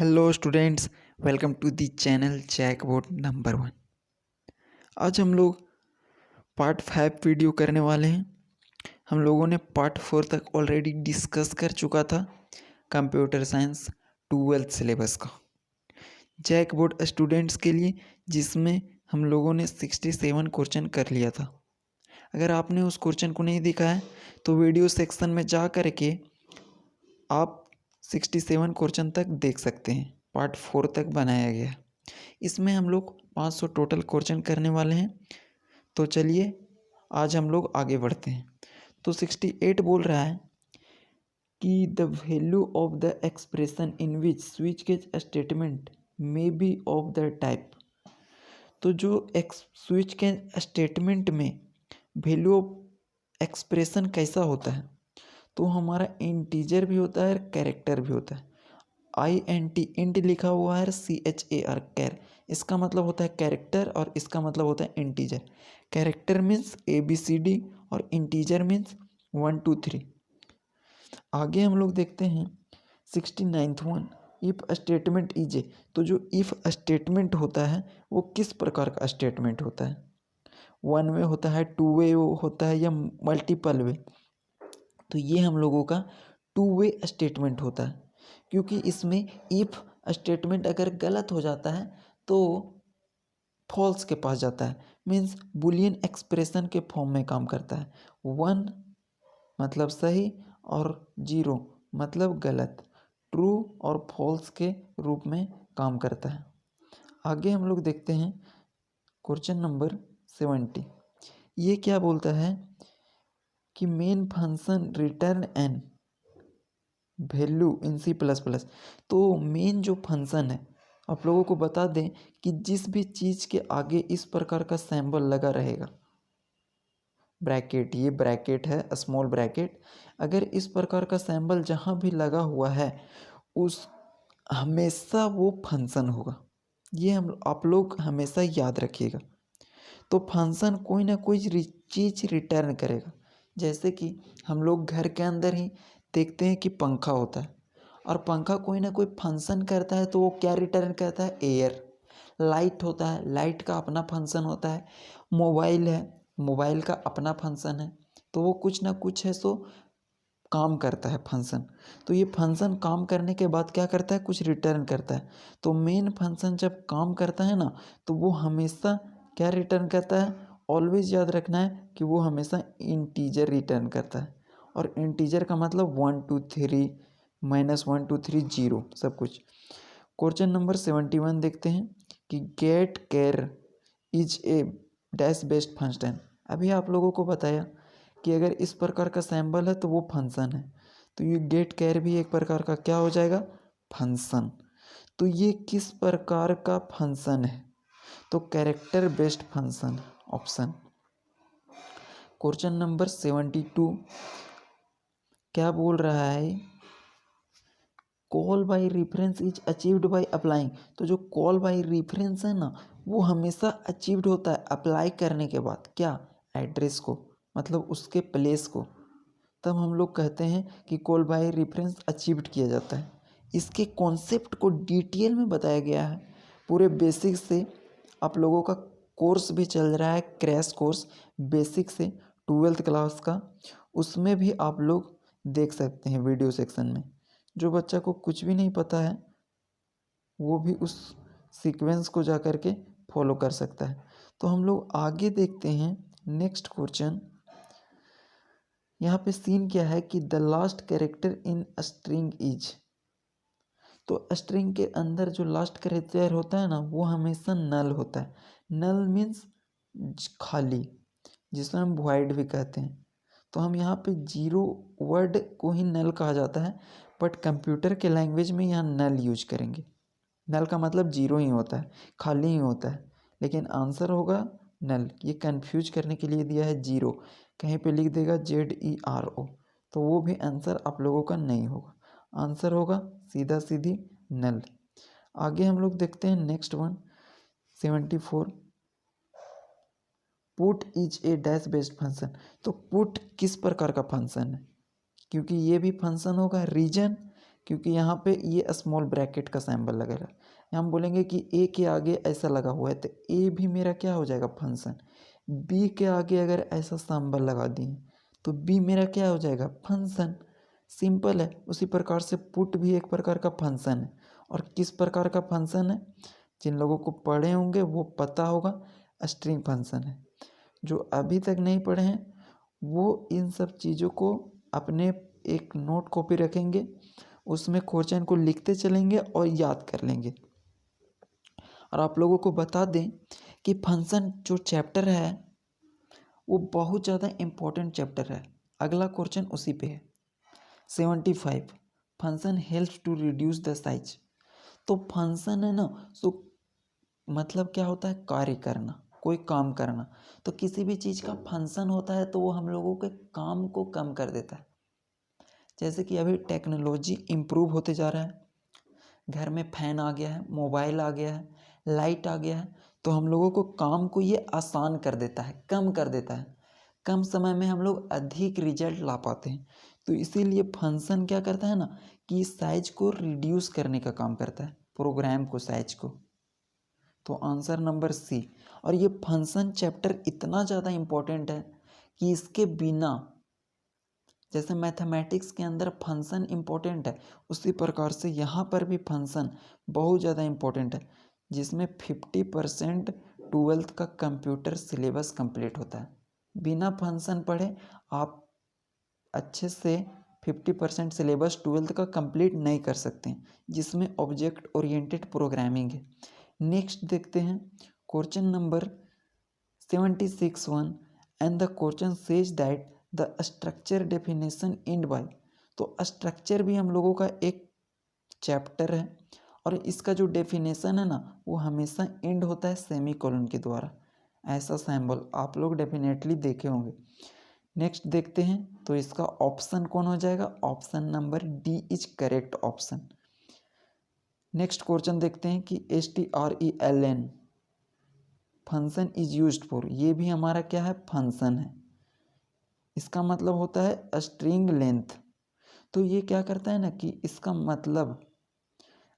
Hello students, welcome to the channel Jackboard number 1। आज हम लोग पार्ट 5 वीडियो करने वाले हैं। हम लोगों ने पार्ट 4 तक ऑलरेडी डिस्कस कर चुका था कंप्यूटर साइंस 12th सिलेबस का जैकबोर्ड स्टूडेंट्स के लिए, जिसमें हम लोगों ने 67 क्वेश्चन कर लिया था। अगर आपने उस क्वेश्चन को नहीं देखा है तो वीडियो सेक्शन में जा कर के आप 67 क्वेश्चन तक देख सकते हैं। पार्ट 4 तक बनाया गया। इसमें हम लोग 500 टोटल क्वेश्चन करने वाले हैं। तो चलिए आज हम लोग आगे बढ़ते हैं। तो 68 बोल रहा है कि the value of the expression in which switch case statement may be of the type. तो जो स्विच केज स्टेटमेंट में वैल्यू ऑफ एक्सप्रेशन कैसा होता है, तो हमारा इंटीजर भी होता है और कैरेक्टर भी होता है। INT इंट लिखा हुआ है, CHAR कैर, इसका मतलब होता है कैरेक्टर और इसका मतलब होता है इंटीजर। कैरेक्टर मीन्स ABCD और इंटीजर मीन्स 1 2 3। आगे हम लोग देखते हैं 69th one, if statement is a. तो जो इफ़ स्टेटमेंट होता है वो किस प्रकार का स्टेटमेंट होता है? 1 वे होता है, 2 वे होता है या मल्टीपल वे? तो ये हम लोगों का 2 वे स्टेटमेंट होता है, क्योंकि इसमें इफ़ स्टेटमेंट अगर गलत हो जाता है तो फॉल्स के पास जाता है, मीन्स बुलियन एक्सप्रेशन के फॉर्म में काम करता है। 1 मतलब सही और 0 मतलब गलत, ट्रू और फॉल्स के रूप में काम करता है। आगे हम लोग देखते हैं क्वेश्चन नंबर 70। ये क्या बोलता है कि main function return an value in C++। तो मेन जो फंक्शन है, आप लोगों को बता दें कि जिस भी चीज़ के आगे इस प्रकार का सिंबल लगा रहेगा, ब्रैकेट, ये ब्रैकेट है स्मॉल ब्रैकेट, अगर इस प्रकार का सिंबल जहाँ भी लगा हुआ है उस हमेशा वो फंक्शन होगा। ये हम आप लोग हमेशा याद रखिएगा। तो फंक्शन कोई ना कोई चीज़ रिटर्न करेगा। जैसे कि हम लोग घर के अंदर ही देखते हैं कि पंखा होता है और पंखा कोई ना कोई फंक्शन करता है, तो वो क्या रिटर्न करता है? एयर। लाइट होता है, लाइट का अपना फंक्शन होता है। मोबाइल है, मोबाइल का अपना फंक्शन है, तो वो कुछ ना कुछ है सो काम करता है फंक्शन। तो ये फंक्शन काम करने के बाद क्या करता है? कुछ रिटर्न करता है। तो मेन फंक्शन जब काम करता है ना, तो वो हमेशा क्या रिटर्न करता है? ऑलवेज याद रखना है कि वो हमेशा इंटीजर रिटर्न करता है। और इंटीजर का मतलब 1 2 3 -1 2 3 0 सब कुछ। क्वेश्चन नंबर 71 देखते हैं कि गेट केयर is a dash based function. अभी आप लोगों को बताया कि अगर इस प्रकार का सिंबल है तो वो फंक्शन है, तो ये गेट केयर भी एक प्रकार का क्या हो जाएगा? फंक्शन। तो ये किस प्रकार का फंक्शन है? तो character based function option. Question number 72 क्या बोल रहा है? Call by reference is achieved by applying. तो जो कॉल बाई रेफरेंस है ना, वो हमेशा अचीव्ड होता है अप्लाई करने के बाद। क्या? एड्रेस को, मतलब उसके प्लेस को। तब हम लोग कहते हैं कि कॉल बाई रेफरेंस अचीव्ड किया जाता है। इसके कॉन्सेप्ट को डिटेल में बताया गया है पूरे बेसिक से। आप लोगों का कोर्स भी चल रहा है, क्रैश कोर्स बेसिक से 12th क्लास का, उसमें भी आप लोग देख सकते हैं वीडियो सेक्शन में। जो बच्चा को कुछ भी नहीं पता है वो भी उस सीक्वेंस को जा कर के फॉलो कर सकता है। तो हम लोग आगे देखते हैं नेक्स्ट क्वेश्चन। यहाँ पे सीन क्या है कि the last character in string is. तो स्ट्रिंग के अंदर जो लास्ट कैरेक्टर होता है ना, वो हमेशा नल होता है। नल मीन्स खाली, जिसमें हम वॉइड भी कहते हैं। तो हम यहाँ पे 0 वर्ड को ही नल कहा जाता है, बट कंप्यूटर के लैंग्वेज में यहाँ नल यूज करेंगे। नल का मतलब 0 ही होता है, खाली ही होता है, लेकिन आंसर होगा नल। ये कंफ्यूज करने के लिए दिया है 0, कहीं पे लिख देगा ZERO, तो वो भी आंसर आप लोगों का नहीं होगा। आंसर होगा सीधा सीधी नल। आगे हम लोग देखते हैं next one 74, put is a dash based function. तो पुट किस प्रकार का फंक्शन है? क्योंकि ये भी फंक्शन होगा रीजन, क्योंकि यहाँ पे ये स्मॉल ब्रैकेट का सिंबल लगा है। हम बोलेंगे कि ए के आगे ऐसा लगा हुआ है तो ए भी मेरा क्या हो जाएगा, फंक्शन। बी के आगे अगर ऐसा सिंबल लगा दिए तो बी मेरा क्या हो जाएगा, फंक्शन। सिंपल है। उसी प्रकार से पुट भी एक प्रकार का फंक्शन है। और किस प्रकार का फंक्शन है, जिन लोगों को पढ़े होंगे वो पता होगा, स्ट्रिंग फंक्शन है। जो अभी तक नहीं पढ़े हैं वो इन सब चीज़ों को अपने एक नोट कॉपी रखेंगे, उसमें क्वेश्चन को लिखते चलेंगे और याद कर लेंगे। और आप लोगों को बता दें कि फंक्शन जो चैप्टर है वो बहुत ज़्यादा इम्पोर्टेंट चैप्टर है। अगला क्वेश्चन उसी पे है। 75 function helps to reduce the size. तो फंक्शन है ना, सो मतलब क्या होता है, कार्य करना, कोई काम करना। तो किसी भी चीज़ का फंक्शन होता है तो वो हम लोगों के काम को कम कर देता है। जैसे कि अभी टेक्नोलॉजी इम्प्रूव होते जा रहा है, घर में फैन आ गया है, मोबाइल आ गया है, लाइट आ गया है, तो हम लोगों को काम को ये आसान कर देता है, कम कर देता है। कम समय में हम लोग अधिक रिजल्ट ला पाते हैं। तो इसीलिए फंक्शन क्या करता है ना, कि साइज को रिड्यूस करने का काम करता है, प्रोग्राम को, साइज को। तो आंसर नंबर सी। और ये फंक्शन चैप्टर इतना ज़्यादा इम्पोर्टेंट है कि इसके बिना, जैसे मैथमेटिक्स के अंदर फंक्शन इम्पोर्टेंट है, उसी प्रकार से यहाँ पर भी फंक्शन बहुत ज़्यादा इम्पोर्टेंट है, जिसमें 50% 12th का कंप्यूटर सिलेबस कंप्लीट होता है। बिना फंक्शन पढ़े आप अच्छे से 50% सिलेबस 12th का कंप्लीट नहीं कर सकते, जिसमें ऑब्जेक्ट ओरिएंटेड प्रोग्रामिंग है। नेक्स्ट देखते हैं question number 76(1) and the question says that the structure definition and by. तो स्ट्रक्चर भी हम लोगों का एक चैप्टर है और इसका जो डेफिनेशन है ना वो हमेशा एंड होता है सेमीकोलन के द्वारा। ऐसा सिंबल आप लोग डेफिनेटली देखे होंगे। नेक्स्ट देखते हैं, तो इसका ऑप्शन कौन हो जाएगा, option number D is correct option. Next question देखते हैं कि strlen function is used for. ये भी हमारा क्या है, फंक्शन है। इसका मतलब होता है स्ट्रिंग लेंथ। तो ये क्या करता है ना कि इसका मतलब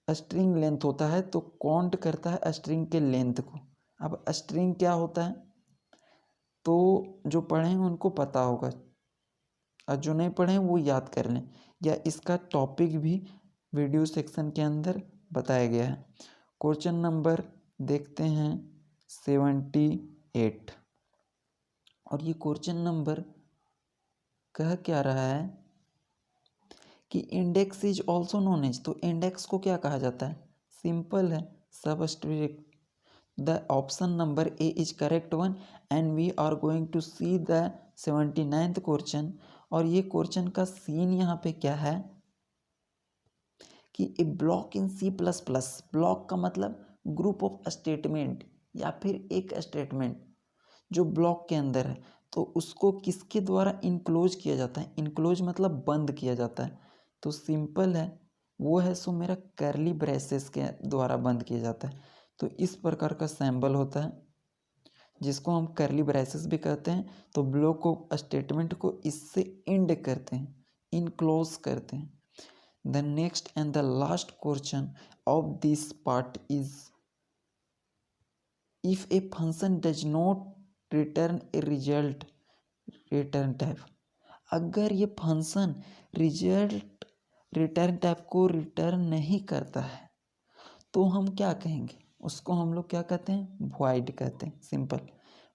स्ट्रिंग लेंथ होता है, तो काउंट करता है स्ट्रिंग के लेंथ को। अब स्ट्रिंग क्या होता है तो जो पढ़े हैं उनको पता होगा, और जो नहीं पढ़े हैं वो याद कर लें, या इसका टॉपिक भी वीडियो सेक्शन के अंदर बताया गया है। क्वेश्चन नंबर देखते हैं 78। और ये क्वेश्चन नंबर कह क्या रहा है कि index is also known as. तो इंडेक्स को क्या कहा जाता है, सिंपल है, substring. The option number A is correct one and we are going to see the 79th question. और ये क्वेश्चन का सीन यहाँ पे क्या है कि ए ब्लॉक इन C++, ब्लॉक का मतलब ग्रुप ऑफ स्टेटमेंट या फिर एक स्टेटमेंट जो ब्लॉक के अंदर है, तो उसको किसके द्वारा इनक्लोज किया जाता है, इनक्लोज मतलब बंद किया जाता है। तो सिंपल है, वो है सो मेरा कर्ली ब्रेसेस के द्वारा बंद किया जाता है। तो इस प्रकार का सिंबल होता है जिसको हम कर्ली ब्रेसेस भी कहते हैं। तो ब्लॉक ऑफ स्टेटमेंट को इससे एंड करते हैं, इनक्लोज करते हैं। The next and the last question of this part is, if a function does not return a result, return type। अगर ये फंक्शन रिजल्ट रिटर्न टाइप को रिटर्न नहीं करता है तो हम क्या कहेंगे, उसको हम लोग क्या कहते हैं, void कहते हैं। सिंपल,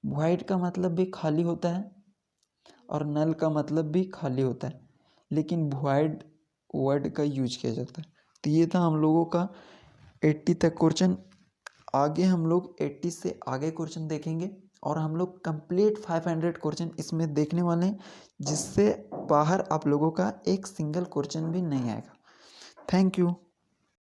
void का मतलब भी खाली होता है और नल का मतलब भी खाली होता है, लेकिन void वर्ड का यूज किया जाता है। तो ये था हम लोगों का 80 तक क्वेश्चन। आगे हम लोग 80 से आगे क्वेश्चन देखेंगे और हम लोग कंप्लीट 500 क्वेश्चन इसमें देखने वाले हैं, जिससे बाहर आप लोगों का एक सिंगल क्वेश्चन भी नहीं आएगा। Thank you.